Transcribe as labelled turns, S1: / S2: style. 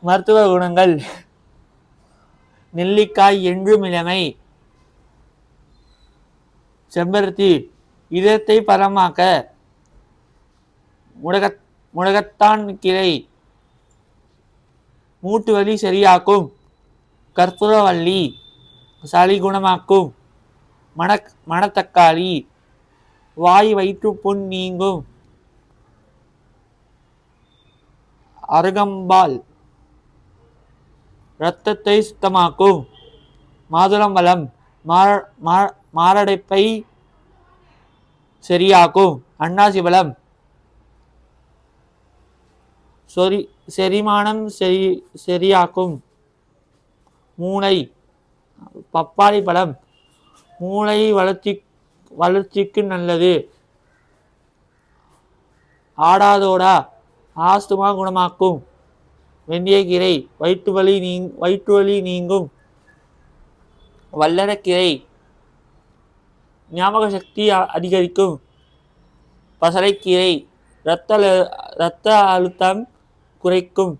S1: மருத்துவ குணங்கள். நெல்லிக்காய் என்றும் இளமை. செம்பருத்தி இதயத்தை பரமாக்க. முடகத்தான் கிளை மூட்டு வலி சரியாக்கும். கற்பூரவள்ளி சளி குணமாக்கும். மணத்தக்காளி வாய் வயிற்றுப்புண் நீங்கும். அருகம்பால் இரத்தத்தை சுத்தமாக்கும். மாதுளம்பழம் மாரடைப்பை சரியாக்கும். அன்னாசி பழம் செரிமானம் சரியாக்கும். மூளை பப்பாளி பழம் மூளை வளர்ச்சிக்கு நல்லது. ஆடாதோடா ஆஸ்துமா குணமாக்கும். வெந்தயக்கீரை வயிற்றுவலி நீங்கும். வல்லரைக்கீரை ஞாபக சக்தி அதிகரிக்கும். பசலைக்கீரை இரத்த அழுத்தம் குறைக்கும்.